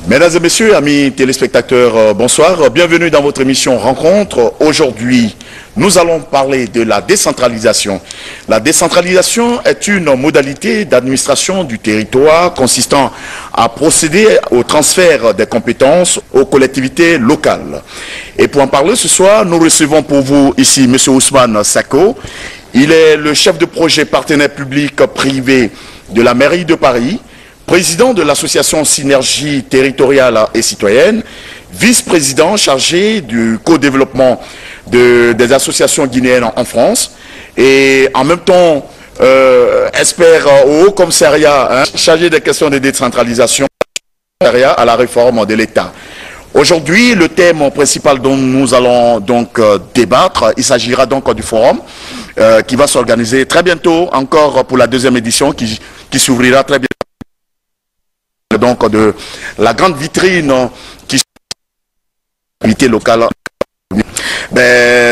Mesdames et messieurs, amis téléspectateurs, bonsoir. Bienvenue dans votre émission Rencontre. Aujourd'hui, nous allons parler de la décentralisation. La décentralisation est une modalité d'administration du territoire consistant à procéder au transfert des compétences aux collectivités locales. Et pour en parler ce soir, nous recevons pour vous ici M. Ousmane Sako. Il est le chef de projet partenaire public-privé de la mairie de Paris, président de l'association Synergie territoriale et citoyenne, vice-président chargé du co-développement des associations guinéennes en France et en même temps expert au Haut Commissariat chargé des questions de décentralisation à la réforme de l'État. Aujourd'hui, le thème principal dont nous allons donc débattre, il s'agira donc du forum qui va s'organiser très bientôt encore pour la deuxième édition qui s'ouvrira très bientôt. Donc de la grande vitrine qui est locale.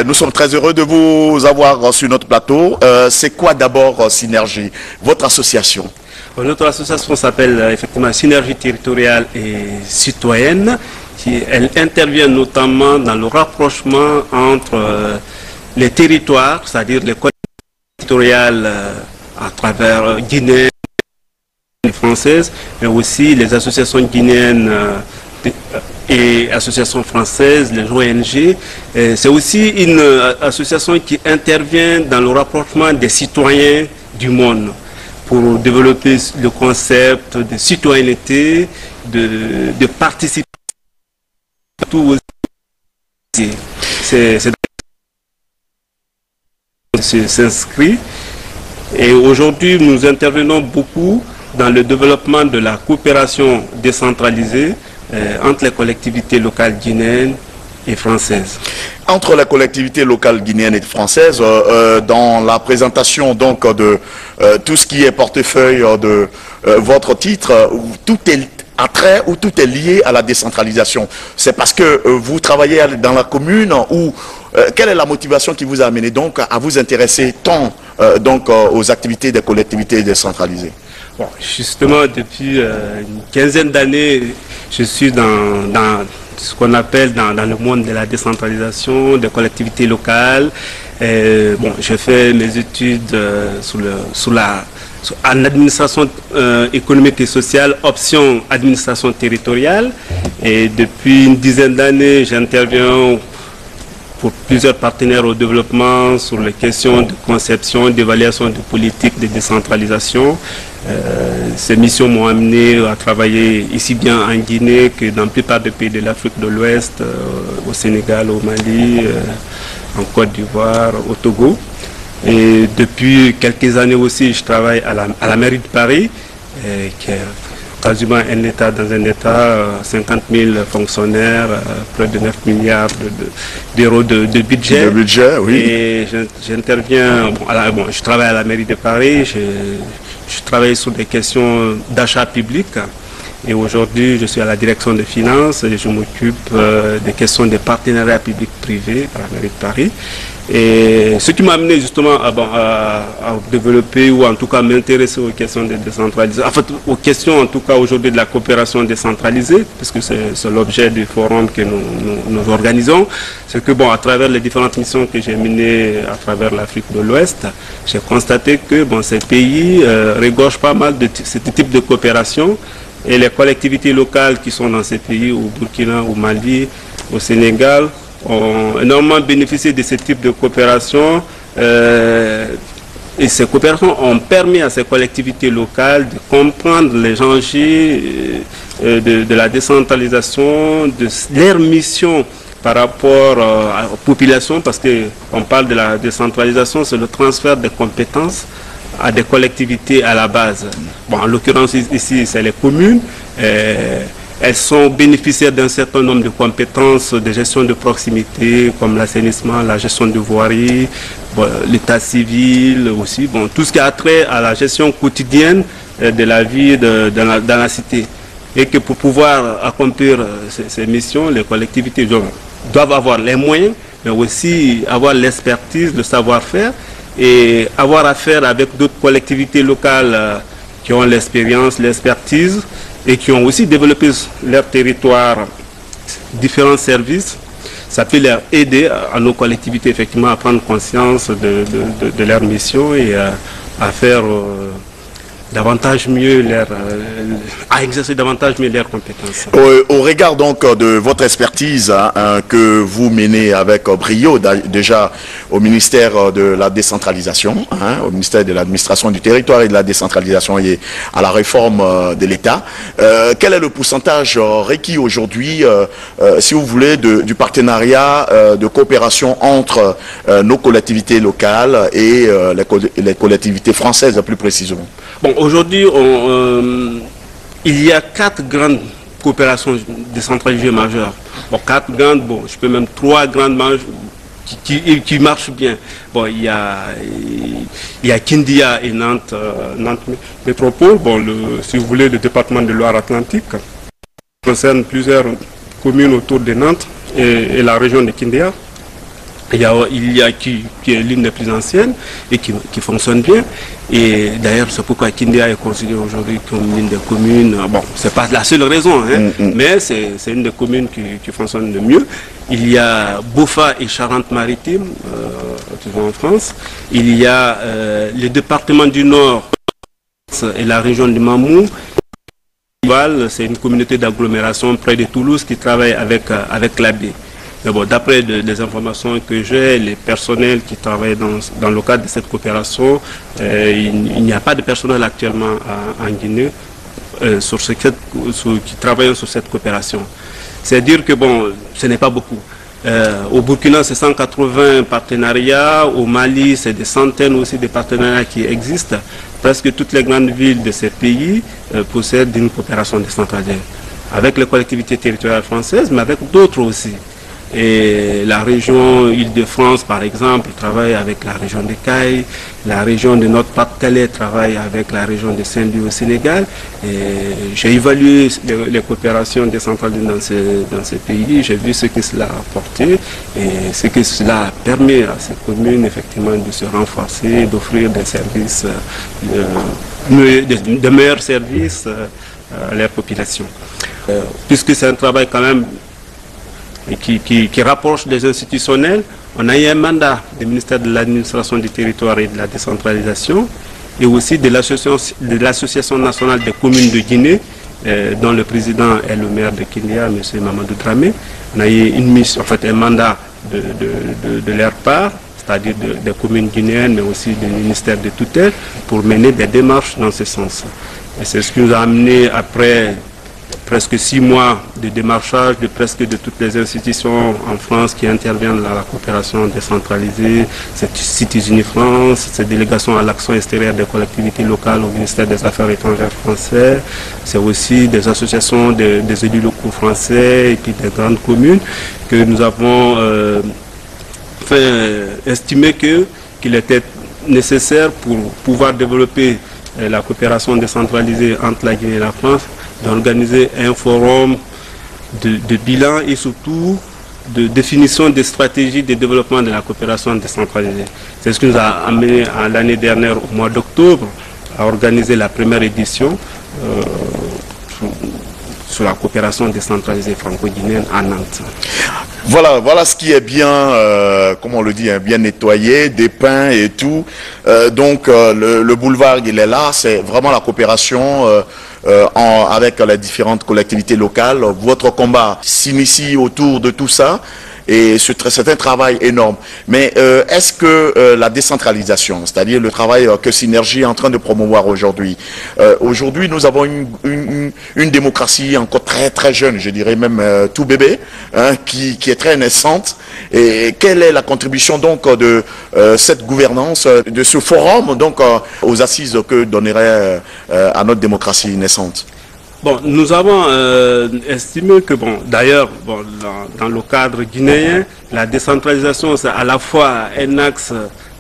Nous sommes très heureux de vous avoir sur notre plateau. C'est quoi d'abord Synergie, votre association? Notre association s'appelle effectivement Synergie territoriale et citoyenne. Elle intervient notamment dans le rapprochement entre les territoires, c'est-à-dire les collectivités territoriales à travers Guinée françaises, mais aussi les associations guinéennes et associations françaises, les ONG. C'est aussi une association qui intervient dans le rapprochement des citoyens du monde pour développer le concept de citoyenneté, de participer. Tout aussi, s'inscrit. Et aujourd'hui, nous intervenons beaucoup dans le développement de la coopération décentralisée entre les collectivités locales guinéennes et françaises. Entre les collectivités locales guinéennes et françaises, dans la présentation donc de tout ce qui est portefeuille de votre titre, tout est attrait ou tout est lié à la décentralisation. C'est parce que vous travaillez dans la commune ou quelle est la motivation qui vous a amené donc à vous intéresser tant donc aux activités des collectivités décentralisées? Bon, justement, depuis une quinzaine d'années, je suis dans ce qu'on appelle dans le monde de la décentralisation, des collectivités locales. Bon, je fais mes études en administration économique et sociale, option administration territoriale. Et depuis une dizaine d'années, j'interviens pour plusieurs partenaires au développement sur les questions de conception, d'évaluation de politiques de décentralisation. Ces missions m'ont amené à travailler ici bien en Guinée que dans la plupart des pays de l'Afrique de l'Ouest, au Sénégal, au Mali, en Côte d'Ivoire, au Togo. Et depuis quelques années aussi, je travaille à la mairie de Paris, qui est quasiment dans un État, 50 000 fonctionnaires, près de 9 milliards d'euros de budget. De budget, oui. Et j'interviens, je travaille à la mairie de Paris, je travaille sur des questions d'achat public. Et aujourd'hui, je suis à la direction des finances et je m'occupe des questions de partenariat public-privé à la mairie de Paris. Et ce qui m'a amené justement à développer ou en tout cas m'intéresser aux questions de décentralisation, en fait aux questions en tout cas aujourd'hui de la coopération décentralisée, puisque c'est l'objet du forum que nous organisons, c'est que bon, à travers les différentes missions que j'ai menées à travers l'Afrique de l'Ouest, j'ai constaté que bon, ces pays regorgent pas mal de ce type de coopération et les collectivités locales qui sont dans ces pays, au Burkina, au Mali, au Sénégal, ont énormément bénéficié de ce type de coopération et ces coopérations ont permis à ces collectivités locales de comprendre les enjeux de la décentralisation, de leur mission par rapport aux populations, parce qu'on parle de la décentralisation, c'est le transfert des compétences à des collectivités à la base. Bon, en l'occurrence ici, c'est les communes. Elles sont bénéficiaires d'un certain nombre de compétences de gestion de proximité, comme l'assainissement, la gestion de voirie, bon, l'état civil aussi, bon, tout ce qui a trait à la gestion quotidienne de la vie dans la cité. Et que pour pouvoir accomplir ces missions, les collectivités doivent avoir les moyens, mais aussi avoir l'expertise, le savoir-faire, et avoir affaire avec d'autres collectivités locales qui ont l'expérience, l'expertise, et qui ont aussi développé leur territoire, différents services. Ça peut leur aider à nos collectivités effectivement à prendre conscience de leur mission et à faire davantage mieux à exercer davantage mieux leurs compétences. Au regard donc de votre expertise que vous menez avec brio déjà au ministère de la décentralisation, au ministère de l'administration du territoire et de la décentralisation et à la réforme de l'État, quel est le pourcentage requis aujourd'hui, si vous voulez, du partenariat de coopération entre nos collectivités locales et les collectivités françaises plus précisément? Bon, aujourd'hui, il y a 4 grandes coopérations décentralisées majeures. Bon, 4 grandes, bon, je peux même 3 grandes qui marchent bien. Bon, il y a Kindia et Nantes Métropole. Bon, si vous voulez, le département de Loire-Atlantique concerne plusieurs communes autour de Nantes et la région de Kindia. Il y a qui est l'une des plus anciennes et qui fonctionne bien. Et d'ailleurs, c'est pourquoi Kindia est considérée aujourd'hui comme l'une des communes. Bon, c'est pas la seule raison, mais c'est une des communes qui fonctionne le mieux. Il y a Bofa et Charente-Maritime, en France. Il y a le département du Nord et la région du Mamou. C'est une communauté d'agglomération près de Toulouse qui travaille avec l'AB. Bon, d'après les informations que j'ai, les personnels qui travaillent dans le cadre de cette coopération, il n'y a pas de personnel actuellement en Guinée qui travaillent sur cette coopération. C'est-à-dire que bon, ce n'est pas beaucoup. Au Burkina, c'est 180 partenariats. Au Mali, c'est des centaines aussi de partenariats qui existent. Presque toutes les grandes villes de ces pays possèdent une coopération décentralisée avec les collectivités territoriales françaises, mais avec d'autres aussi. Et la région Île-de-France, par exemple, travaille avec la région de Caille. La région de Nord-Pas-de-Calais travaille avec la région de Saint-Louis au Sénégal. J'ai évalué les coopérations décentralisées dans ces pays. J'ai vu ce que cela a apporté et ce que cela permet à ces communes, effectivement, de se renforcer, d'offrir des services, de meilleurs services à leur population. Puisque c'est un travail quand même qui rapproche des institutionnels. On a eu un mandat du ministère de l'administration du territoire et de la décentralisation et aussi de l'association nationale des communes de Guinée dont le président est le maire de Kindia, M. Mamadou Dramé. On a eu une mission, en fait un mandat de leur part, c'est-à-dire des communes guinéennes mais aussi du ministère de tutelle pour mener des démarches dans ce sens. Et c'est ce qui nous a amené après presque 6 mois de démarchage de presque de toutes les institutions en France qui interviennent dans la coopération décentralisée, cette Citizen France, cette délégation à l'action extérieure des collectivités locales au ministère des Affaires étrangères français, c'est aussi des associations des élus locaux français et puis des grandes communes que nous avons estimé qu'il était nécessaire pour pouvoir développer la coopération décentralisée entre la Guinée et la France, d'organiser un forum de bilan et surtout de définition des stratégies de développement de la coopération décentralisée. C'est ce qui nous a amené l'année dernière, au mois d'octobre, à organiser la première édition sur la coopération décentralisée franco-guinéenne à Nantes. Voilà ce qui est bien, comme on le dit, bien nettoyé, dépeint et tout. Donc le boulevard, il est là, c'est vraiment la coopération avec les différentes collectivités locales. Votre combat s'initie autour de tout ça. Et c'est un travail énorme. Mais est-ce que la décentralisation, c'est-à-dire le travail que Synergie est en train de promouvoir aujourd'hui, aujourd'hui nous avons une démocratie encore très très jeune, je dirais même tout bébé, qui est très naissante. Et quelle est la contribution donc de cette gouvernance, de ce forum donc aux assises que donnerait à notre démocratie naissante? Bon, nous avons estimé que, bon, d'ailleurs, bon, dans le cadre guinéen, la décentralisation, c'est à la fois un axe,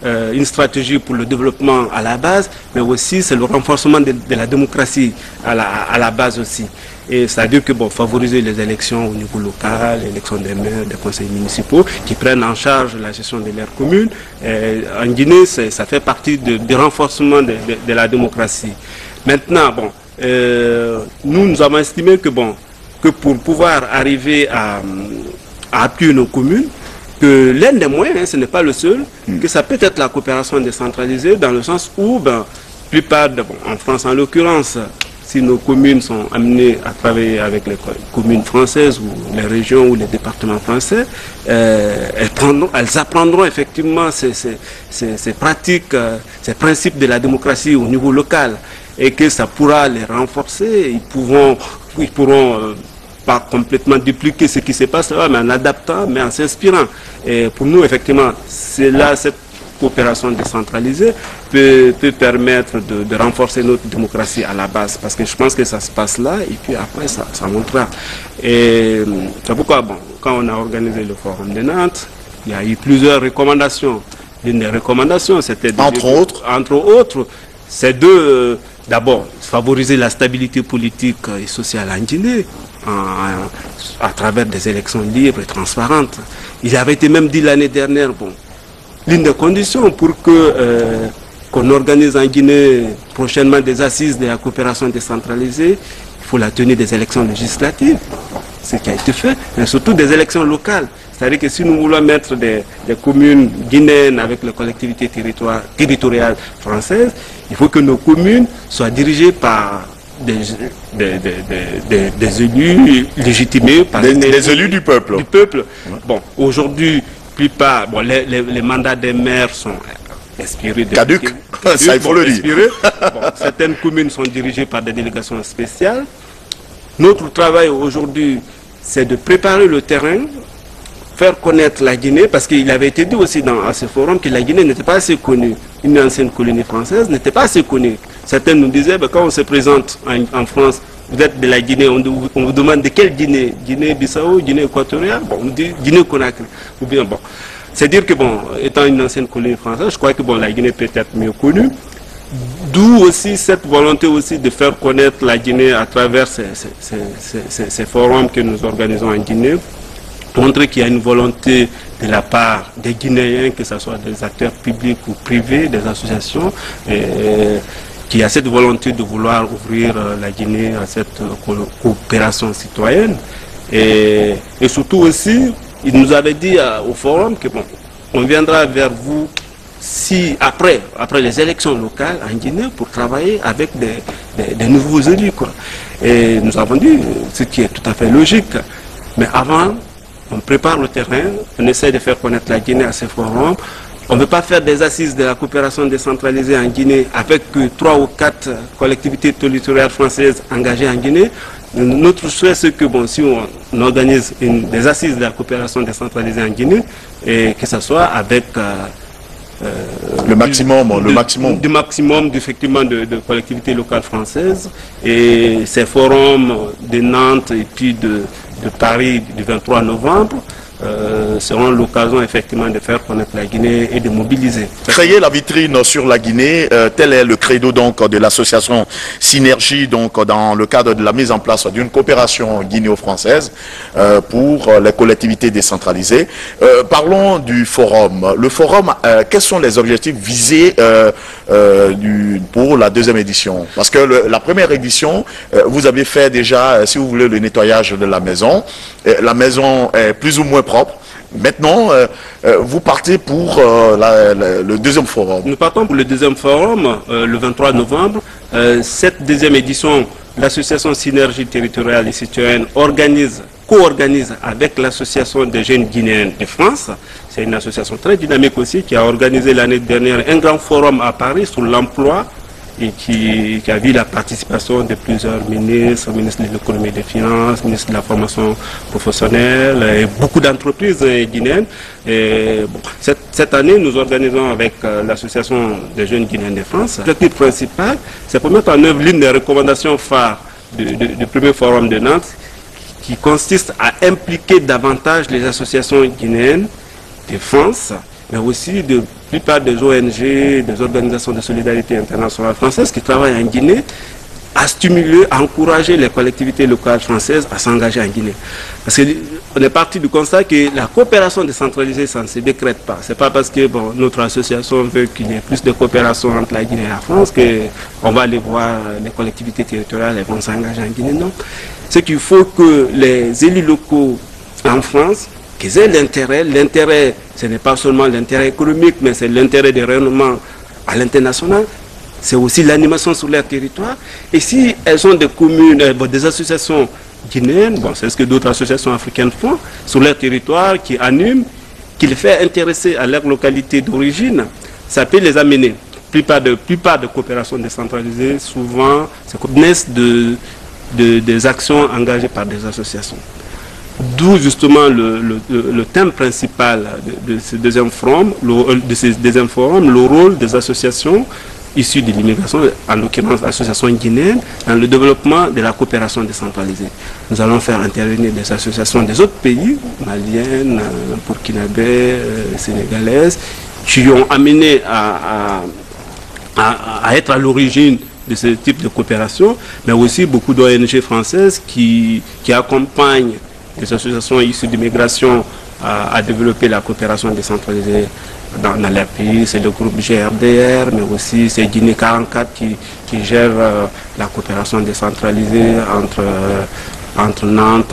une stratégie pour le développement à la base, mais aussi c'est le renforcement de la démocratie à la base aussi. Et c'est-à-dire que, bon, favoriser les élections au niveau local, l'élection des maires, des conseils municipaux, qui prennent en charge la gestion de leurs communes. En Guinée, ça fait partie du renforcement de la démocratie. Maintenant, bon, nous avons estimé que, bon, que pour pouvoir arriver à appuyer nos communes, que l'un des moyens, hein, ce n'est pas le seul, que ça peut être la coopération décentralisée dans le sens où, plupart, en France en l'occurrence, si nos communes sont amenées à travailler avec les communes françaises ou les régions ou les départements français, elles apprendront effectivement ces pratiques, ces principes de la démocratie au niveau local et que ça pourra les renforcer. Ils pourront pas complètement dupliquer ce qui se passe là, mais en adaptant, mais en s'inspirant. Et pour nous, effectivement, c'est là cette coopération décentralisée peut permettre de renforcer notre démocratie à la base, parce que je pense que ça se passe là et puis après ça montrera. Et c'est pourquoi, bon, quand on a organisé le forum de Nantes, il y a eu plusieurs recommandations. L'une des recommandations, c'était entre autres, c'est de d'abord favoriser la stabilité politique et sociale en Guinée à travers des élections libres et transparentes. Il avait été même dit l'année dernière, bon, l'une des conditions pour qu'on organise en Guinée prochainement des assises de la coopération décentralisée, il faut la tenue des élections législatives, ce qui a été fait, mais surtout des élections locales. C'est-à-dire que si nous voulons mettre des communes guinéennes avec les collectivités territoriales françaises, il faut que nos communes soient dirigées par des élus légitimés par des élus du peuple. Bon, aujourd'hui, les mandats des maires sont inspirés de caducs, ça il faut le dire. Bon, certaines communes sont dirigées par des délégations spéciales. Notre travail aujourd'hui, c'est de préparer le terrain, faire connaître la Guinée, parce qu'il avait été dit aussi à ce forum que la Guinée n'était pas assez connue. Une ancienne colonie française n'était pas assez connue. Certains nous disaient, quand on se présente en France, vous êtes de la Guinée, on vous demande de quelle Guinée? Guinée-Bissau, Guinée équatoriale? Bon, on dit Guinée-Conakry. Ou bien, bon. C'est dire que, bon, étant une ancienne colonie française, je crois que, bon, la Guinée peut être mieux connue. D'où aussi cette volonté aussi de faire connaître la Guinée à travers ces forums que nous organisons en Guinée. Montrer qu'il y a une volonté de la part des Guinéens, que ce soit des acteurs publics ou privés, des associations, qu'il y a cette volonté de vouloir ouvrir la Guinée à cette coopération citoyenne. Et surtout aussi, il nous avait dit au forum que, bon, on viendra vers vous si après les élections locales en Guinée pour travailler avec des nouveaux élus, quoi. Et nous avons dit, ce qui est tout à fait logique, mais avant, on prépare le terrain, on essaie de faire connaître la Guinée à ces forums. On ne veut pas faire des assises de la coopération décentralisée en Guinée avec 3 ou 4 collectivités territoriales françaises engagées en Guinée. Notre souhait, c'est que, bon, si on organise des assises de la coopération décentralisée en Guinée, et que ce soit avec le maximum effectivement de collectivités locales françaises, et ces forums de Nantes et puis de Paris du 23 novembre seront l'occasion effectivement de faire connaître la Guinée et de mobiliser. Créer la vitrine sur la Guinée, tel est le credo donc de l'association Synergie, donc dans le cadre de la mise en place d'une coopération guinéo-française pour les collectivités décentralisées. Parlons du forum. Le forum, quels sont les objectifs visés pour la deuxième édition? Parce que la première édition, vous avez fait déjà, si vous voulez, le nettoyage de la maison. La maison est plus ou moins propre. Maintenant, vous partez pour le deuxième forum. Nous partons pour le deuxième forum le 23 novembre. Cette deuxième édition, l'association Synergie territoriale et citoyenne co-organise avec l'association des jeunes guinéens de France. C'est une association très dynamique aussi qui a organisé l'année dernière un grand forum à Paris sur l'emploi et qui a vu la participation de plusieurs ministres, ministre de l'économie et des finances, ministre de la formation professionnelle et beaucoup d'entreprises guinéennes. Et bon, cette année, nous organisons avec l'association des jeunes guinéens de France. L'objectif principal, c'est pour mettre en œuvre l'une des recommandations phares du premier forum de Nantes, qui consiste à impliquer davantage les associations guinéennes de France, mais aussi de plupart des ONG, des organisations de solidarité internationale françaises qui travaillent en Guinée, à stimuler, à encourager les collectivités locales françaises à s'engager en Guinée. Parce qu'on est parti du constat que la coopération décentralisée, ça ne se décrète pas. Ce n'est pas parce que notre association veut qu'il y ait plus de coopération entre la Guinée et la France qu'on va aller voir les collectivités territoriales et vont s'engager en Guinée. Non. C'est qu'il faut que les élus locaux en France, qu'ils aient l'intérêt. L'intérêt, ce n'est pas seulement l'intérêt économique, mais c'est l'intérêt des rayonnements à l'international. C'est aussi l'animation sur leur territoire. Et si elles ont des communes, des associations guinéennes, c'est ce que d'autres associations africaines font, sur leur territoire, qui animent, qui les fait intéresser à leur localité d'origine, ça peut les amener. Plupart de coopérations décentralisées, souvent, naissent des actions engagées par des associations. D'où justement le thème principal de ces deuxièmes forums, le rôle des associations issus de l'immigration, en l'occurrence l'association guinéenne, dans le développement de la coopération décentralisée. Nous allons faire intervenir des associations des autres pays, maliennes, burkinabais, sénégalaises, qui ont amené à être à l'origine de ce type de coopération, mais aussi beaucoup d'ONG françaises qui accompagnent les associations issues d'immigration à développer la coopération décentralisée dans leur pays. C'est le groupe GRDR, mais aussi c'est Guinée 44 qui gère la coopération décentralisée entre Nantes,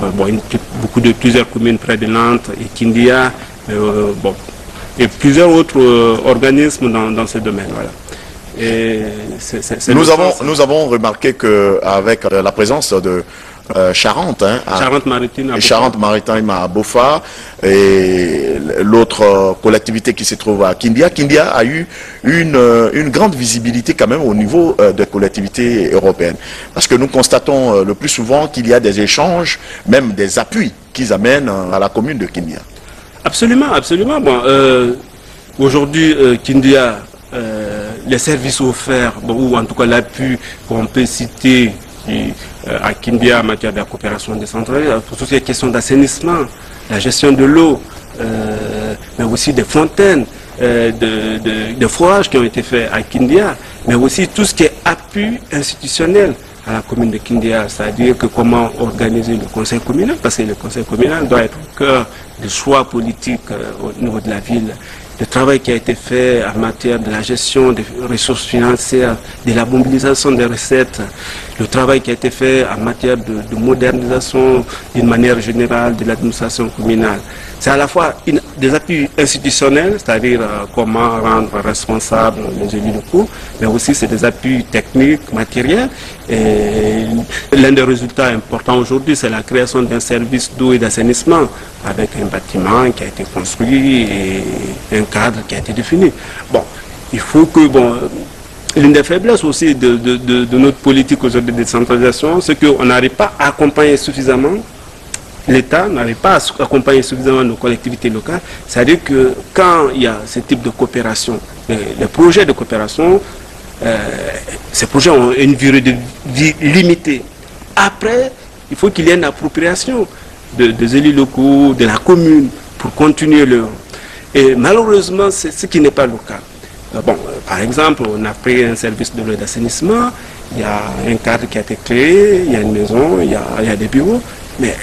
plusieurs communes près de Nantes et Kindia, et plusieurs autres organismes dans ce domaine. Voilà. Et nous avons remarqué qu'avec la présence de Charente-Maritime à Bofa et l'autre collectivité qui se trouve à Kindia. Kindia a eu une grande visibilité quand même au niveau des collectivités européennes. Parce que nous constatons le plus souvent qu'il y a des échanges, même des appuis qu'ils amènent à la commune de Kindia. Absolument, absolument. Aujourd'hui, Kindia, les services offerts, ou en tout cas l'appui qu'on peut citer à Kindia en matière de la coopération décentralisée, pour toutes les questions d'assainissement, la gestion de l'eau, mais aussi des fontaines, de forages qui ont été faits à Kindia, mais aussi tout ce qui est appui institutionnel à la commune de Kindia, c'est-à-dire que comment organiser le conseil communal, parce que le conseil communal doit être au cœur des choix politiques au niveau de la ville. Le travail qui a été fait en matière de la gestion des ressources financières, de la mobilisation des recettes, le travail qui a été fait en matière de modernisation d'une manière générale de l'administration communale. C'est à la fois des appuis institutionnels, c'est-à-dire comment rendre responsables les élus locaux, mais aussi c'est des appuis techniques, matériels. Et l'un des résultats importants aujourd'hui, c'est la création d'un service d'eau et d'assainissement avec un bâtiment qui a été construit et un cadre qui a été défini. Il faut que, l'une des faiblesses aussi de notre politique aujourd'hui de décentralisation, c'est qu'on n'arrive pas à accompagner suffisamment, l'État n'arrive pas à accompagner suffisamment nos collectivités locales. C'est-à-dire que quand il y a ce type de coopération, les projets de coopération, ces projets ont une durée de vie limitée. Après, il faut qu'il y ait une appropriation des élus locaux, de la commune, pour continuer l'œuvre. Et malheureusement, c'est ce qui n'est pas le cas. Par exemple, on a pris un service de l'eau et d'assainissement, il y a un cadre qui a été créé, il y a une maison, il y a des bureaux, mais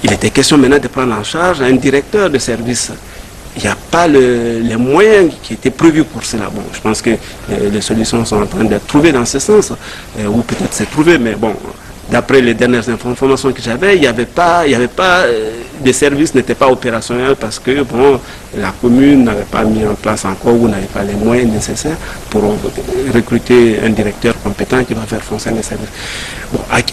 il était question maintenant de prendre en charge un directeur de service. Il n'y a pas les moyens qui étaient prévus pour cela. Je pense que les solutions sont en train d'être trouvées dans ce sens, ou peut-être c'est trouvé, mais d'après les dernières informations que j'avais, il n'y avait pas, les services n'étaient pas opérationnels parce que la commune n'avait pas mis en place encore ou n'avait pas les moyens nécessaires pour recruter un directeur compétent qui va faire fonctionner les services.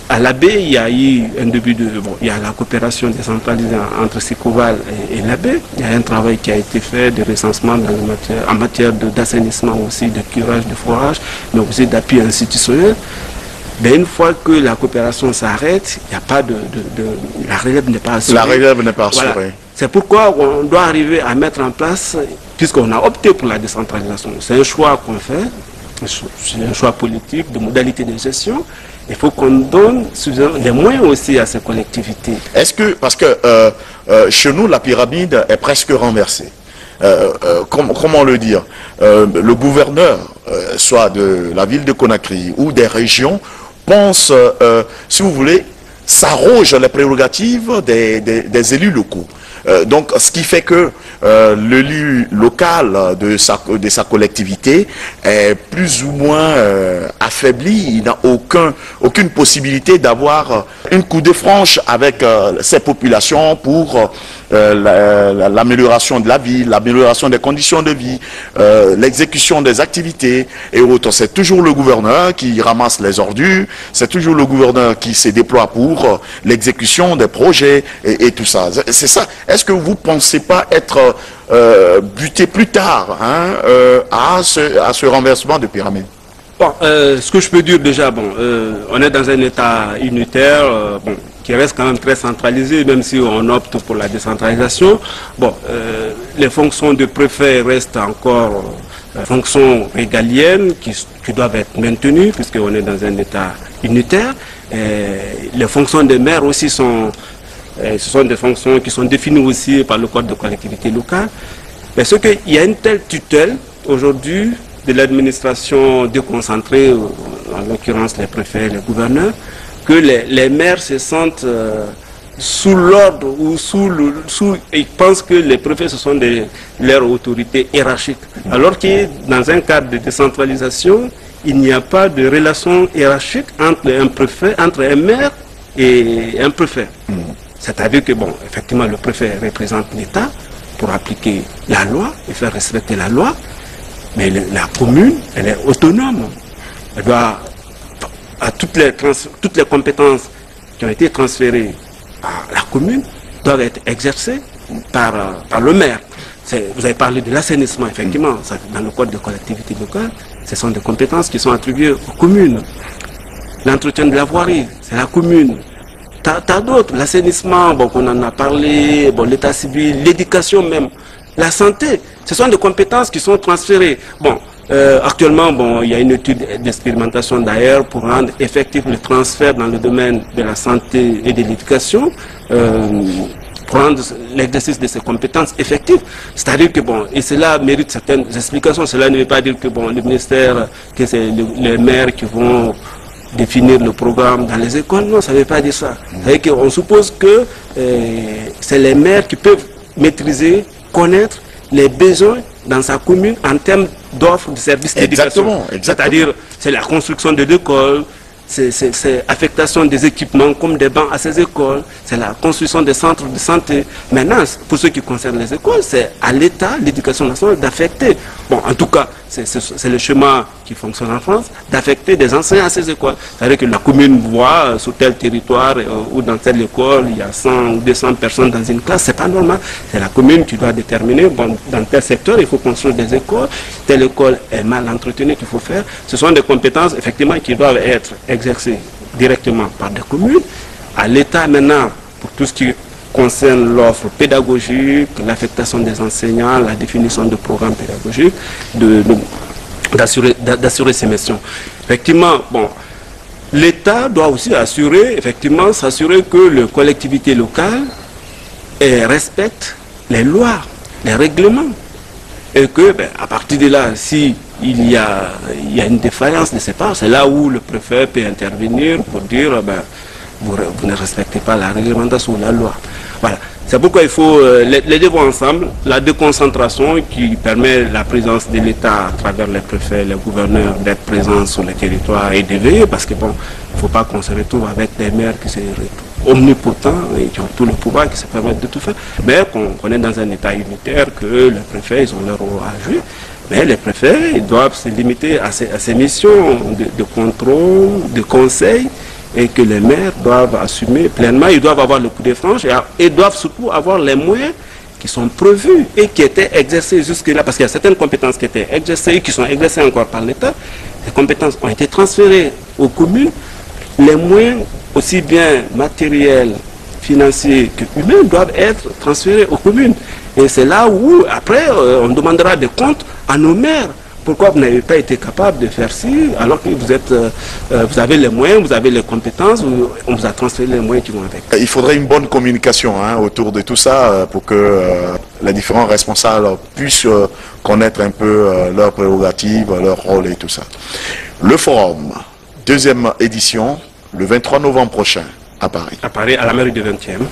À l'AB, il y a eu un début il y a la coopération décentralisée entre Sicoval et l'AB. Il y a un travail qui a été fait de recensement en matière d'assainissement aussi, de curage, de forage, mais aussi d'appui institutionnel. Mais une fois que la coopération s'arrête, il n'y a pas la relève n'est pas assurée. La relève n'est pas assurée. Voilà. C'est pourquoi on doit arriver à mettre en place, puisqu'on a opté pour la décentralisation. C'est un choix qu'on fait, c'est un choix politique, de modalité de gestion. Il faut qu'on donne des moyens aussi à ces collectivités. Est-ce que, parce que chez nous, la pyramide est presque renversée. Comment le dire, le gouverneur, soit de la ville de Conakry ou des régions, pense, si vous voulez, s'arroge les prérogatives des élus locaux. Donc, ce qui fait que l'élu local de sa collectivité est plus ou moins affaibli. Il n'a aucune possibilité d'avoir une coudée franche avec ses populations pour l'amélioration de la vie, l'amélioration des conditions de vie, l'exécution des activités et autres. C'est toujours le gouverneur qui ramasse les ordures, c'est toujours le gouverneur qui se déploie pour l'exécution des projets et tout ça. C'est ça. Est-ce que vous ne pensez pas être buté plus tard à ce renversement de pyramide? Bon, ce que je peux dire déjà, bon, on est dans un état unitaire, bon, qui reste quand même très centralisé, même si on opte pour la décentralisation. Bon, les fonctions de préfet restent encore fonctions régaliennes qui doivent être maintenues, puisqu'on est dans un état unitaire. Les fonctions des maires aussi ce sont des fonctions qui sont définies aussi par le Code de collectivité locale. Mais ce qu'il y a une telle tutelle aujourd'hui de l'administration déconcentrée, en l'occurrence les préfets, les gouverneurs, que les maires se sentent sous l'ordre ou ils pensent que les préfets ce sont leurs autorités hiérarchiques. Alors que dans un cadre de décentralisation, il n'y a pas de relation hiérarchique entre un maire et un préfet. C'est-à-dire que, bon, effectivement, le préfet représente l'État pour appliquer la loi et faire respecter la loi, mais la commune, elle est autonome. Elle doit, toutes les compétences qui ont été transférées à la commune doivent être exercées par le maire. Vous avez parlé de l'assainissement, effectivement, dans le code de collectivité locale, ce sont des compétences qui sont attribuées aux communes. L'entretien de la voirie, c'est la commune. T'as d'autres, l'assainissement, bon, on en a parlé, bon, l'état civil, l'éducation même, la santé, ce sont des compétences qui sont transférées. Bon, actuellement, bon, il y a une étude d'expérimentation d'ailleurs pour rendre effectif le transfert dans le domaine de la santé et de l'éducation, pour rendre l'exercice de ces compétences effectives. C'est-à-dire que, bon, et cela mérite certaines explications, cela ne veut pas dire que, bon, le ministère, que c'est les maires qui vont définir le programme dans les écoles, non, ça ne veut pas dire ça. C'est-à-dire qu'on suppose que c'est les maires qui peuvent maîtriser, connaître les besoins dans sa commune en termes d'offres de services d'éducation. C'est-à-dire, c'est la construction de l'école, c'est affectation des équipements comme des bancs à ces écoles, c'est la construction des centres de santé. Maintenant, pour ce qui concerne les écoles, c'est à l'État, l'éducation nationale, d'affecter. Bon, en tout cas, c'est le schéma qui fonctionne en France, d'affecter des enseignants à ces écoles. C'est-à-dire que la commune voit sur tel territoire ou dans telle école, il y a 100 ou 200 personnes dans une classe, c'est pas normal. C'est la commune qui doit déterminer, bon, dans tel secteur, il faut construire des écoles, telle école est mal entretenue qu'il faut faire. Ce sont des compétences, effectivement, qui doivent être exercées directement par des communes. À l'État, maintenant, pour tout ce qui concerne l'offre pédagogique, l'affectation des enseignants, la définition de programmes pédagogiques, d'assurer ces missions. Effectivement, bon, l'État doit aussi s'assurer que les collectivités locales respectent les lois, les règlements. Et que, ben, à partir de là, si il y a une défaillance de ces parts, c'est là où le préfet peut intervenir pour dire, ben, vous ne respectez pas la réglementation ou la loi. Voilà. C'est pourquoi il faut les deux vont ensemble. La déconcentration qui permet la présence de l'État à travers les préfets, les gouverneurs d'être présents sur le territoire et de veiller, parce que bon, il ne faut pas qu'on se retrouve avec des maires qui sont omnipotents et qui ont tout le pouvoir, qui se permettent de tout faire. Mais qu'on est dans un État unitaire, que les préfets, ils ont leur rôle à jouer. Mais les préfets, ils doivent se limiter à ces missions de contrôle, de conseil, et que les maires doivent assumer pleinement. Ils doivent avoir le coup de franche et doivent surtout avoir les moyens qui sont prévus et qui étaient exercés jusque-là, parce qu'il y a certaines compétences qui étaient exercées et qui sont exercées encore par l'État. Ces compétences ont été transférées aux communes. Les moyens, aussi bien matériels, financiers que humains, doivent être transférés aux communes. Et c'est là où, après, on demandera des comptes à nos maires. Pourquoi vous n'avez pas été capable de faire ci, alors que vous avez les moyens, vous avez les compétences, on vous a transféré les moyens qui vont avec. Il faudrait une bonne communication autour de tout ça pour que les différents responsables puissent connaître un peu leurs prérogatives, leur rôle et tout ça. Le forum deuxième édition, le 23 novembre prochain, à Paris. À Paris, à la mairie du 20e.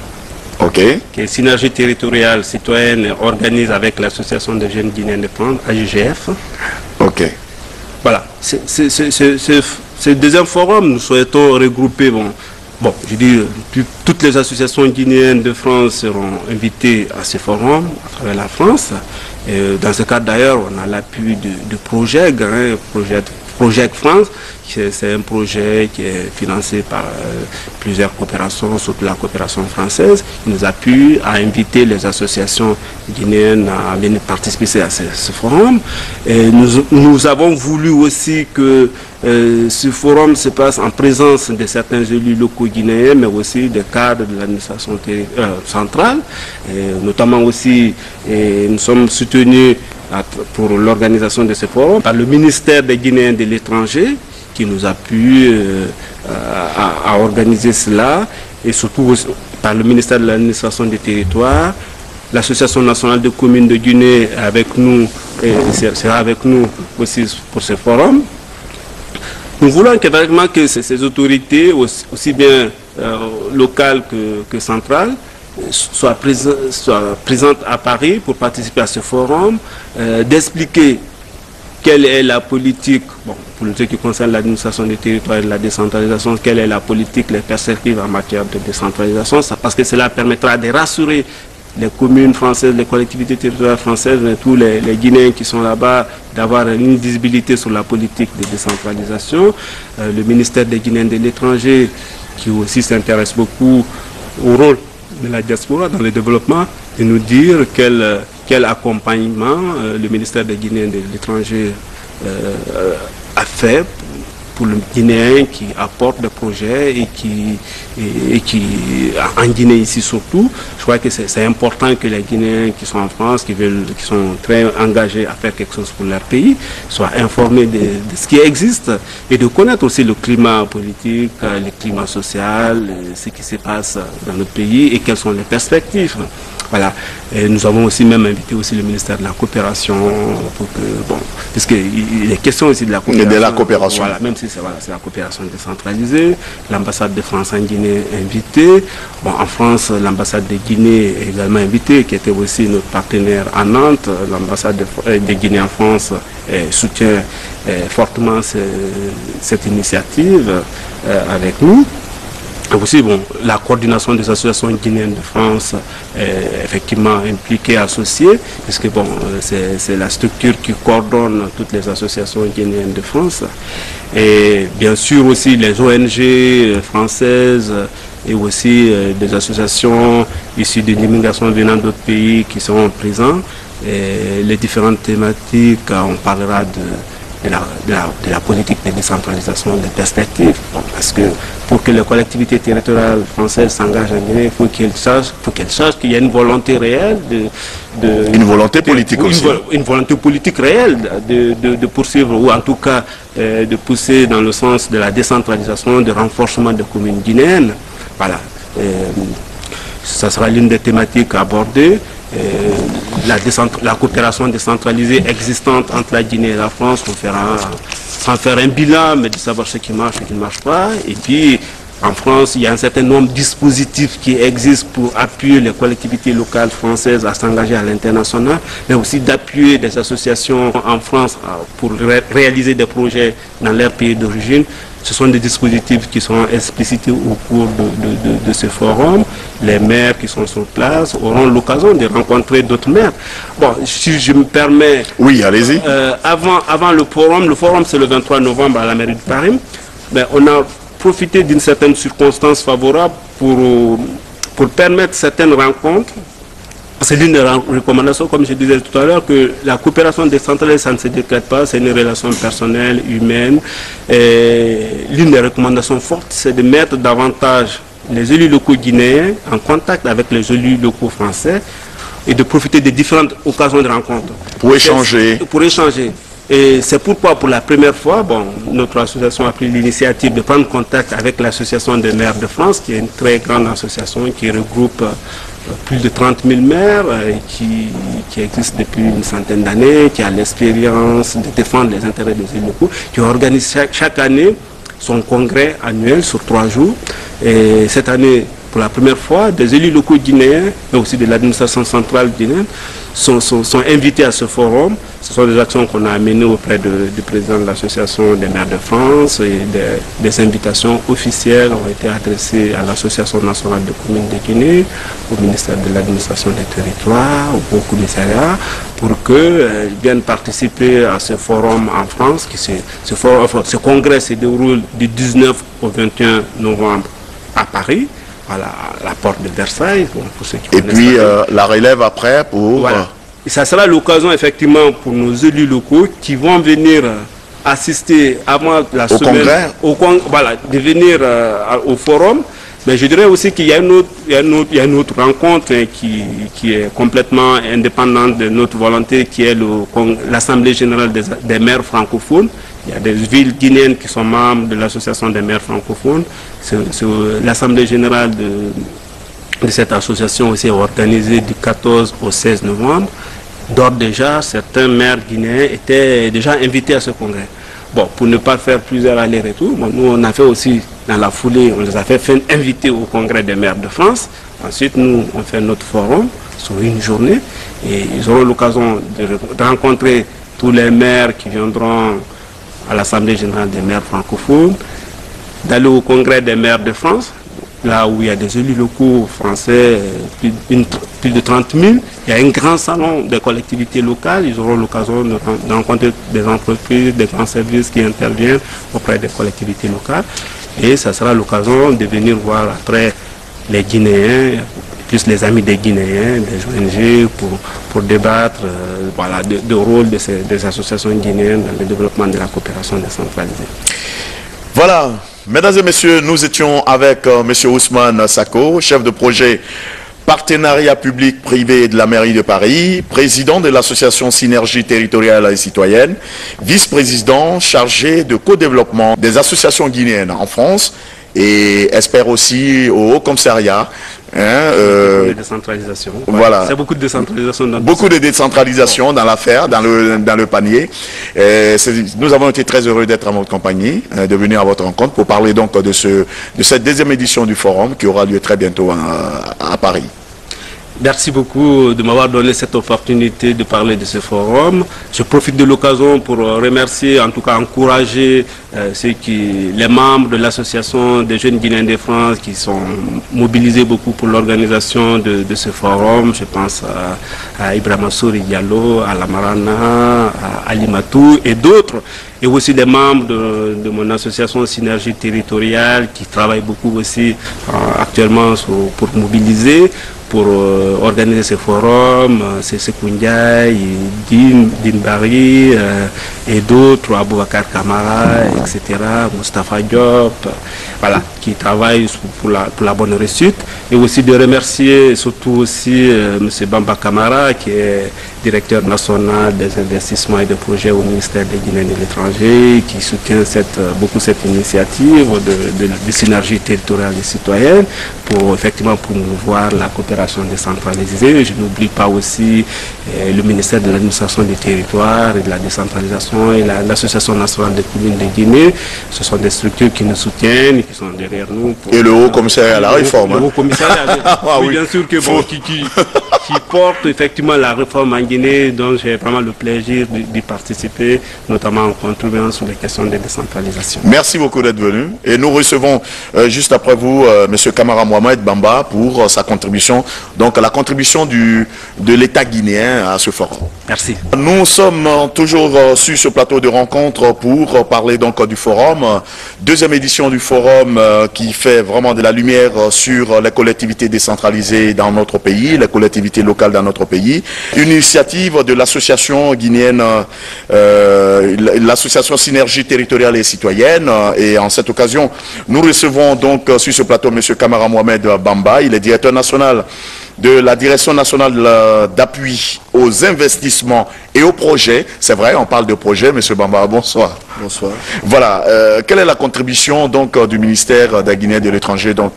Ok. Que Synergie territoriale citoyenne organise avec l'Association des jeunes guinéens de France, AJGF. Ok. Voilà. Ce deuxième forum, nous souhaitons regrouper, je dis, toutes les associations guinéennes de France seront invitées à ce forum à travers la France. Et dans ce cadre d'ailleurs, on a l'appui de Project, Project France. C'est un projet qui est financé par plusieurs coopérations, surtout la coopération française, qui nous appuie à inviter les associations guinéennes à venir participer à ce forum. Et nous avons voulu aussi que ce forum se passe en présence de certains élus locaux guinéens, mais aussi des cadres de l'administration centrale. Et notamment aussi, nous sommes soutenus pour l'organisation de ce forum par le ministère des Guinéens de l'étranger, qui nous appuie à organiser cela, et surtout aussi par le ministère de l'administration des territoires, l'Association nationale de communes de Guinée avec nous, et sera avec nous aussi pour ce forum. Nous voulons que ces autorités, aussi bien locales que centrales, soient présentes à Paris pour participer à ce forum, d'expliquer quelle est la politique, pour ce qui concerne l'administration des territoires et de la décentralisation, quelle est la politique, les perspectives en matière de décentralisation, parce que cela permettra de rassurer les communes françaises, les collectivités territoriales françaises, tous les Guinéens qui sont là-bas, d'avoir une visibilité sur la politique de décentralisation. Le ministère des Guinéens de l'étranger, qui aussi s'intéresse beaucoup au rôle de la diaspora dans le développement, de nous dire quel accompagnement le ministère des Guinéens de l'étranger a fait pour le Guinéen qui apporte des projets et qui en Guinée ici surtout. Je crois que c'est important que les Guinéens qui sont en France, qui sont très engagés à faire quelque chose pour leur pays, soient informés de ce qui existe et de connaître aussi le climat politique, le climat social, ce qui se passe dans notre pays et quelles sont les perspectives. Voilà. Et nous avons aussi même invité aussi le ministère de la coopération pour que, puisqu'il est question aussi de la coopération. De la coopération. Voilà, même si c'est la coopération décentralisée. L'ambassade de France en Guinée est invitée. En France, l'ambassade de Guinée est également invitée, qui était aussi notre partenaire à Nantes. L'ambassade de Guinée en France soutient fortement cette initiative avec nous. Aussi, la coordination des associations guinéennes de France est effectivement impliquée, associée, puisque c'est la structure qui coordonne toutes les associations guinéennes de France. Et bien sûr aussi les ONG françaises et aussi des associations issues de l'immigration venant d'autres pays qui sont présents. Et les différentes thématiques, on parlera de la politique de décentralisation, des perspectives. Parce que pour que les collectivités territoriales françaises s'engagent en Guinée, il faut qu'elles sachent qu'il y a une volonté réelle une volonté politique aussi. Une volonté politique réelle de poursuivre, ou en tout cas de pousser dans le sens de la décentralisation, de renforcement des communes guinéennes. Voilà. Ça sera l'une des thématiques abordées. La coopération décentralisée existante entre la Guinée et la France, on fera sans faire un bilan, mais de savoir ce qui marche et ce qui ne marche pas. Et puis, en France, il y a un certain nombre de dispositifs qui existent pour appuyer les collectivités locales françaises à s'engager à l'international, mais aussi d'appuyer des associations en France pour réaliser des projets dans leur pays d'origine. Ce sont des dispositifs qui sont explicités au cours de ce forum. Les maires qui sont sur place auront l'occasion de rencontrer d'autres maires. Si je me permets... Oui, allez-y. Avant le forum c'est le 23 novembre à la mairie de Paris, on a profité d'une certaine circonstance favorable pour permettre certaines rencontres. C'est l'une des recommandations, comme je disais tout à l'heure, que la coopération décentralisée, ça ne se décrète pas, c'est une relation personnelle, humaine. L'une des recommandations fortes, c'est de mettre davantage les élus locaux guinéens en contact avec les élus locaux français et de profiter des différentes occasions de rencontre. Pour échanger. Pour échanger. Et c'est pourquoi, pour la première fois, notre association a pris l'initiative de prendre contact avec l'association des maires de France, qui est une très grande association qui regroupe plus de 30 000 maires, qui existe depuis une centaine d'années, qui a l'expérience de défendre les intérêts des élus locaux, qui organise chaque année son congrès annuel sur 3 jours. Et cette année, pour la première fois, des élus locaux guinéens, mais aussi de l'administration centrale guinéenne, sont invités à ce forum. Ce sont des actions qu'on a menées auprès du président de l'Association des maires de France et des invitations officielles ont été adressées à l'Association nationale de communes de Guinée, au ministère de l'administration des territoires, au commissariat, pour qu'ils viennent participer à ce forum en France. Ce congrès se déroule du 19 au 21 novembre à Paris, à la porte de Versailles. Pour ceux qui connaissent. Et puis la relève après pour... Voilà. Et ça sera l'occasion effectivement pour nos élus locaux qui vont venir assister avant la semaine de venir au forum. Mais je dirais aussi qu'il y a une autre rencontre qui est complètement indépendante de notre volonté, qui est l'Assemblée générale des maires francophones. Il y a des villes guinéennes qui sont membres de l'Association des maires francophones. L'Assemblée générale de cette association aussi est organisée du 14 au 16 novembre. D'ores déjà, certains maires guinéens étaient déjà invités à ce congrès. Bon, pour ne pas faire plusieurs allers-retours, nous on a fait aussi dans la foulée, on les a fait inviter au congrès des maires de France. Ensuite, nous on fait notre forum sur une journée et ils auront l'occasion de rencontrer tous les maires qui viendront à l'Assemblée générale des maires francophones, d'aller au congrès des maires de France, là où il y a des élus locaux français, plus de 30 000. Il y a un grand salon des collectivités locales. Ils auront l'occasion de rencontrer des entreprises, des grands services qui interviennent auprès des collectivités locales. Et ça sera l'occasion de venir voir après les Guinéens, plus les amis des Guinéens, des ONG, pour débattre du rôle des associations guinéennes dans le développement de la coopération décentralisée. Voilà. Mesdames et messieurs, nous étions avec M. Ousmane Sako, chef de projet partenariat public-privé de la mairie de Paris, président de l'association Synergie territoriale et citoyenne, vice-président chargé de co-développement des associations guinéennes en France et espère aussi au Haut Commissariat. De décentralisation. Voilà. C'est beaucoup de décentralisation. Beaucoup de décentralisation dans l'affaire, dans le panier. Nous avons été très heureux d'être à votre compagnie, de venir à votre rencontre pour parler donc de cette deuxième édition du forum qui aura lieu très bientôt à Paris. Merci beaucoup de m'avoir donné cette opportunité de parler de ce forum. Je profite de l'occasion pour remercier, en tout cas encourager les membres de l'association des jeunes Guinéens de France qui sont mobilisés beaucoup pour l'organisation de ce forum. Je pense à Ibrahima Souri Diallo, à Lamarana, à Ali Matou et d'autres. Et aussi les membres de mon association Synergie territoriale qui travaillent beaucoup aussi actuellement pour mobiliser, pour organiser ce forum, c'est Koundiaï, Din Bari et d'autres, Aboubakar Kamara, etc., Moustapha Diop, voilà, qui travaillent pour la bonne réussite. Et aussi de remercier surtout aussi M. Bamba Kamara, qui est directeur national des investissements et des projets au ministère des Guinéens et de l'étranger, qui soutient beaucoup cette initiative de synergie territoriale et citoyenne pour effectivement promouvoir la coopération décentralisée. Je n'oublie pas aussi le ministère de l'administration des territoires et de la décentralisation et l'Association nationale des communes de Guinée. Ce sont des structures qui nous soutiennent et qui sont derrière nous. Et le haut commissariat à la réforme. Le haut commissariat, oui, bien sûr que qui porte effectivement la réforme en Guinée, dont j'ai vraiment le plaisir d'y participer, notamment en contribuant sur les questions de décentralisation. Merci beaucoup d'être venu. Et nous recevons juste après vous M. Kamara Mohamed Bamba pour sa contribution, donc la contribution de l'État guinéen à ce forum. Merci. Nous sommes toujours sur ce plateau de rencontre pour parler donc du forum, deuxième édition du forum qui fait vraiment de la lumière sur les collectivités décentralisées dans notre pays, les collectivités locales dans notre pays. Une initiative de l'association guinéenne, l'association Synergie territoriale et citoyenne. Et en cette occasion, nous recevons donc sur ce plateau M. Kamara Mohamed Bamba. Il est directeur national de la Direction nationale d'appui aux investissements et aux projets. C'est vrai, on parle de projets, M. Bamba, bonsoir. Bonsoir. Voilà, quelle est la contribution donc du ministère des Guinéens de l'étranger donc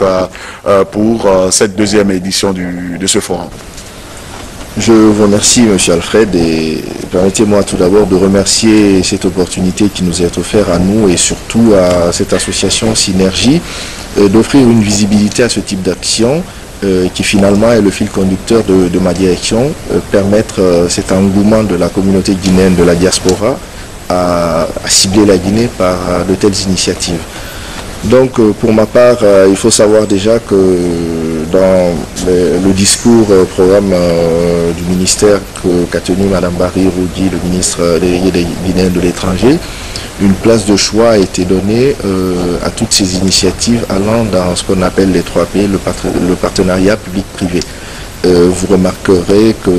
pour cette deuxième édition de ce forum? Je vous remercie, M. Alfred, et permettez-moi tout d'abord de remercier cette opportunité qui nous est offerte à nous et surtout à cette association Synergie d'offrir une visibilité à ce type d'action qui finalement est le fil conducteur de ma direction, permettre cet engouement de la communauté guinéenne, de la diaspora, à cibler la Guinée par de telles initiatives. Donc pour ma part, il faut savoir déjà que dans le discours programme du ministère qu'a tenu Mme Barry Rougui, le ministre délégué des Guinéens de l'étranger, une place de choix a été donnée à toutes ces initiatives allant dans ce qu'on appelle les 3P, le partenariat public-privé. Vous remarquerez que,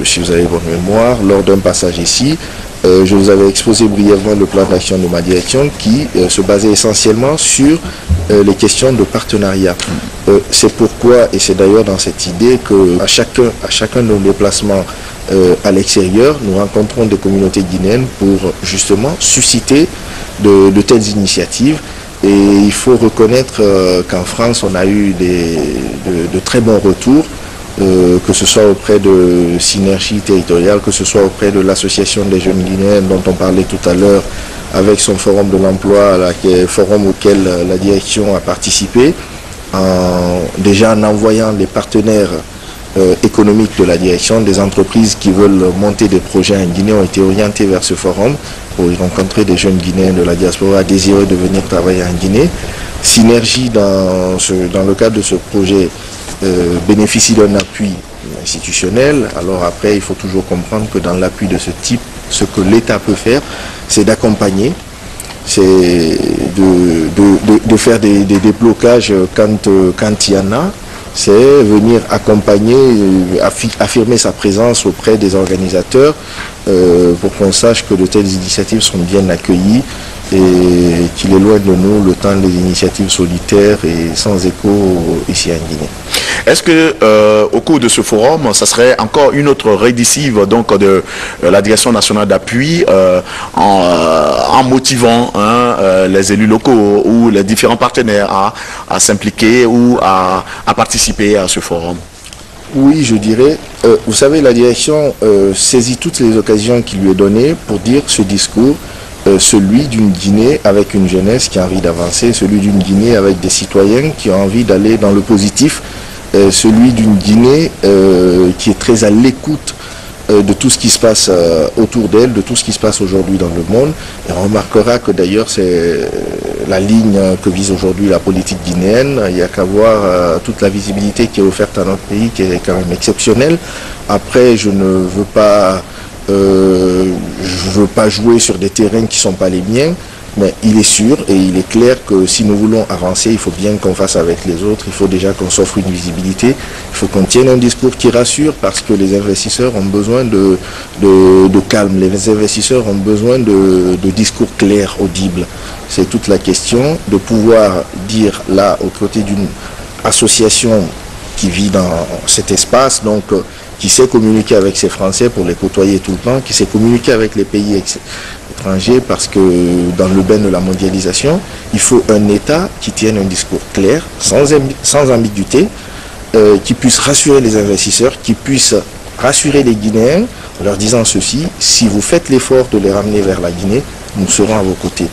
si vous avez bonne mémoire, lors d'un passage ici, je vous avais exposé brièvement le plan d'action de ma direction qui se basait essentiellement sur les questions de partenariat. C'est pourquoi, et c'est d'ailleurs dans cette idée qu'à chacun de nos déplacements à l'extérieur, nous rencontrons des communautés guinéennes pour justement susciter de telles initiatives. Et il faut reconnaître qu'en France, on a eu de très bons retours, que ce soit auprès de Synergie territoriale, que ce soit auprès de l'association des jeunes guinéens dont on parlait tout à l'heure, avec son forum de l'emploi, forum auquel la direction a participé, déjà en envoyant les partenaires économiques de la direction, des entreprises qui veulent monter des projets en Guinée ont été orientés vers ce forum pour y rencontrer des jeunes Guinéens de la diaspora désireux de venir travailler en Guinée. Synergie, dans le cadre de ce projet, bénéficie d'un appui institutionnel. Alors après, il faut toujours comprendre que dans l'appui de ce type, ce que l'État peut faire, c'est d'accompagner, c'est de faire des déblocages quand il y en a, c'est venir accompagner, affirmer sa présence auprès des organisateurs pour qu'on sache que de telles initiatives sont bien accueillies et qu'il est loin de nous le temps des initiatives solitaires et sans écho ici en Guinée. Est-ce que au cours de ce forum, ça serait encore une autre réditive donc de la Direction nationale d'appui en motivant les élus locaux ou les différents partenaires à s'impliquer ou à participer à ce forum? Oui, je dirais. Vous savez, la direction saisit toutes les occasions qui lui est données pour dire ce discours, celui d'une Guinée avec une jeunesse qui a envie d'avancer, celui d'une Guinée avec des citoyens qui ont envie d'aller dans le positif, celui d'une Guinée qui est très à l'écoute de tout ce qui se passe autour d'elle, de tout ce qui se passe aujourd'hui dans le monde. Et on remarquera que d'ailleurs c'est la ligne que vise aujourd'hui la politique guinéenne. Il n'y a qu'à voir toute la visibilité qui est offerte à notre pays, qui est quand même exceptionnelle. Après, je ne veux pas jouer sur des terrains qui ne sont pas les miens. Mais il est sûr et il est clair que si nous voulons avancer, il faut bien qu'on fasse avec les autres. Il faut déjà qu'on s'offre une visibilité. Il faut qu'on tienne un discours qui rassure parce que les investisseurs ont besoin de calme. Les investisseurs ont besoin de discours clairs, audibles. C'est toute la question de pouvoir dire là, aux côtés d'une association qui vit dans cet espace, donc qui sait communiquer avec ses Français pour les côtoyer tout le temps, qui sait communiquer avec les pays étrangers parce que dans le bain de la mondialisation, il faut un État qui tienne un discours clair, sans ambiguïté, qui puisse rassurer les investisseurs, qui puisse rassurer les Guinéens en leur disant ceci: si vous faites l'effort de les ramener vers la Guinée, nous serons à vos côtés.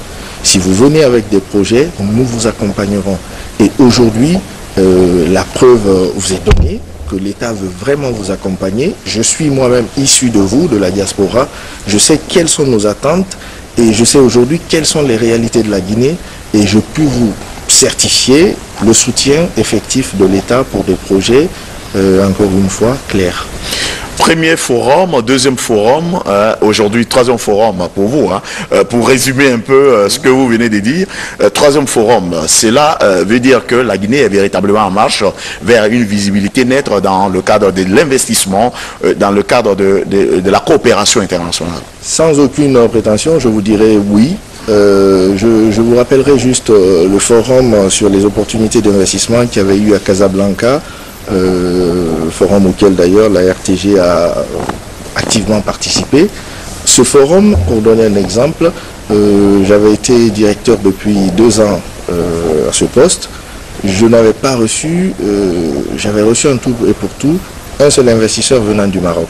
Si vous venez avec des projets, nous vous accompagnerons. Et aujourd'hui, la preuve vous est donnée que l'État veut vraiment vous accompagner. Je suis moi-même issu de vous, de la diaspora. Je sais quelles sont nos attentes et je sais aujourd'hui quelles sont les réalités de la Guinée et je peux vous certifier le soutien effectif de l'État pour des projets, encore une fois, clairs. Premier forum, deuxième forum, aujourd'hui troisième forum pour vous, pour résumer un peu ce que vous venez de dire. Troisième forum, cela veut dire que la Guinée est véritablement en marche vers une visibilité nette dans le cadre de l'investissement, dans le cadre de la coopération internationale. Sans aucune prétention, je vous dirais oui. Je vous rappellerai juste le forum sur les opportunités d'investissement qu'il y avait eu à Casablanca, forum auquel d'ailleurs la RTG a activement participé. Ce forum, pour donner un exemple, j'avais été directeur depuis 2 ans à ce poste. Je n'avais pas reçu, j'avais reçu en tout et pour tout un seul investisseur venant du Maroc.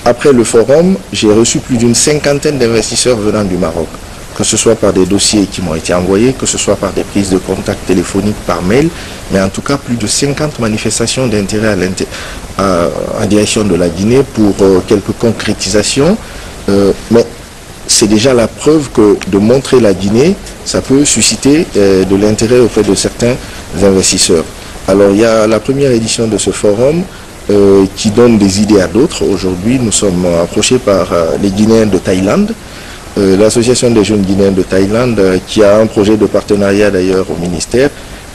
Après le forum, j'ai reçu plus d'une 50aine d'investisseurs venant du Maroc, que ce soit par des dossiers qui m'ont été envoyés, que ce soit par des prises de contact téléphoniques, par mail, mais en tout cas plus de 50 manifestations d'intérêt en direction de la Guinée pour quelques concrétisations. Mais c'est déjà la preuve que de montrer la Guinée, ça peut susciter de l'intérêt auprès de certains investisseurs. Alors il y a la première édition de ce forum qui donne des idées à d'autres. Aujourd'hui, nous sommes approchés par les Guinéens de Thaïlande, l'association des jeunes Guinéens de Thaïlande qui a un projet de partenariat d'ailleurs au ministère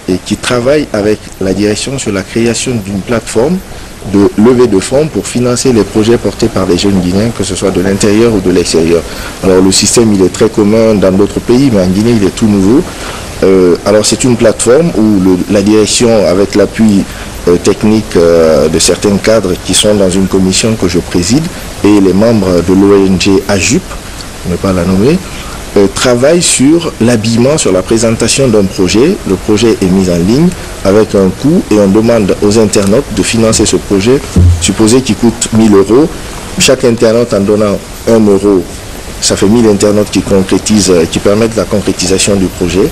et qui travaille avec la direction sur la création d'une plateforme de levée de fonds pour financer les projets portés par les jeunes Guinéens, que ce soit de l'intérieur ou de l'extérieur. Alors le système il est très commun dans d'autres pays, mais en Guinée il est tout nouveau. Alors c'est une plateforme où la direction, avec l'appui technique de certains cadres qui sont dans une commission que je préside, et les membres de l'ONG AJUP, ne pas la nommer, travaille sur l'habillement, sur la présentation d'un projet. Le projet est mis en ligne avec un coût et on demande aux internautes de financer ce projet, supposé qu'il coûte 1 000 €. Chaque internaute en donnant 1 €, ça fait 1000 internautes qui concrétisent, qui permettent la concrétisation du projet.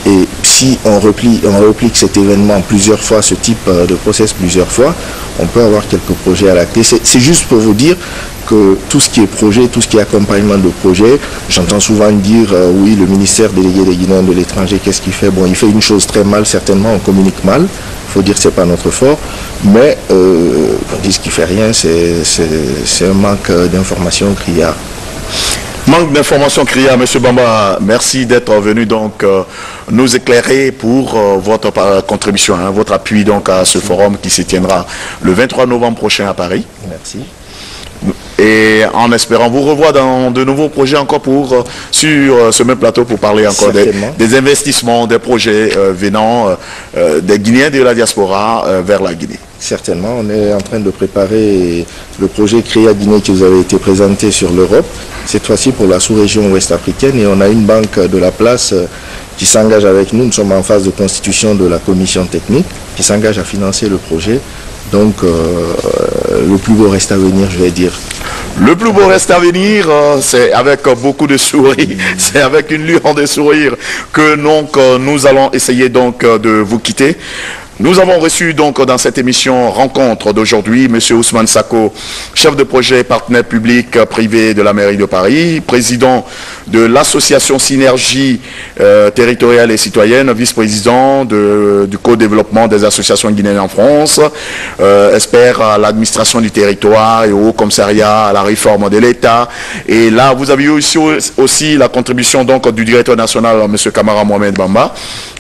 Et si on replique cet événement plusieurs fois, ce type de process plusieurs fois, on peut avoir quelques projets à la clé. C'est juste pour vous dire que tout ce qui est projet, tout ce qui est accompagnement de projet, j'entends souvent dire oui, le ministère délégué des Guinéens de l'étranger, qu'est-ce qu'il fait? Bon, il fait une chose très mal, certainement, on communique mal. Il faut dire que ce n'est pas notre fort. Mais on dit qu'il ne fait rien, c'est un manque d'information qu'il y a. Manque d'informations criée à M. Bamba. Merci d'être venu donc nous éclairer pour votre contribution, hein, votre appui donc à ce forum qui se tiendra le 23 novembre prochain à Paris. Merci. Et en espérant vous revoir dans de nouveaux projets encore sur ce même plateau pour parler encore des investissements, des projets venant des Guinéens de la diaspora vers la Guinée. Certainement, on est en train de préparer le projet Créa Guinée qui vous avait été présenté sur l'Europe, cette fois-ci pour la sous-région ouest africaine, et on a une banque de la place qui s'engage avec nous. Nous sommes en phase de constitution de la commission technique qui s'engage à financer le projet. Donc le plus beau reste à venir, je vais dire. Le plus beau reste à venir, c'est avec beaucoup de sourires, c'est avec une lueur de sourire que donc, nous allons essayer donc de vous quitter. Nous avons reçu donc dans cette émission rencontre d'aujourd'hui M. Ousmane Sako, chef de projet partenaire public privé de la mairie de Paris, président de l'association Synergie territoriale et citoyenne, vice-président du co-développement des associations guinéennes en France, expert à l'administration du territoire et au commissariat à la réforme de l'État. Et là, vous avez eu aussi la contribution donc du directeur national, M. Kamara Mohamed Bamba,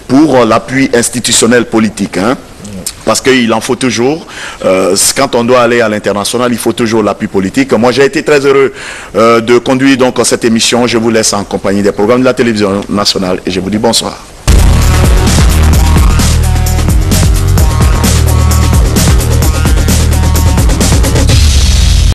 pour l'appui institutionnel politique. Hein, parce qu'il en faut toujours, quand on doit aller à l'international, il faut toujours l'appui politique. Moi, j'ai été très heureux de conduire donc cette émission. Je vous laisse en compagnie des programmes de la télévision nationale et je vous dis bonsoir.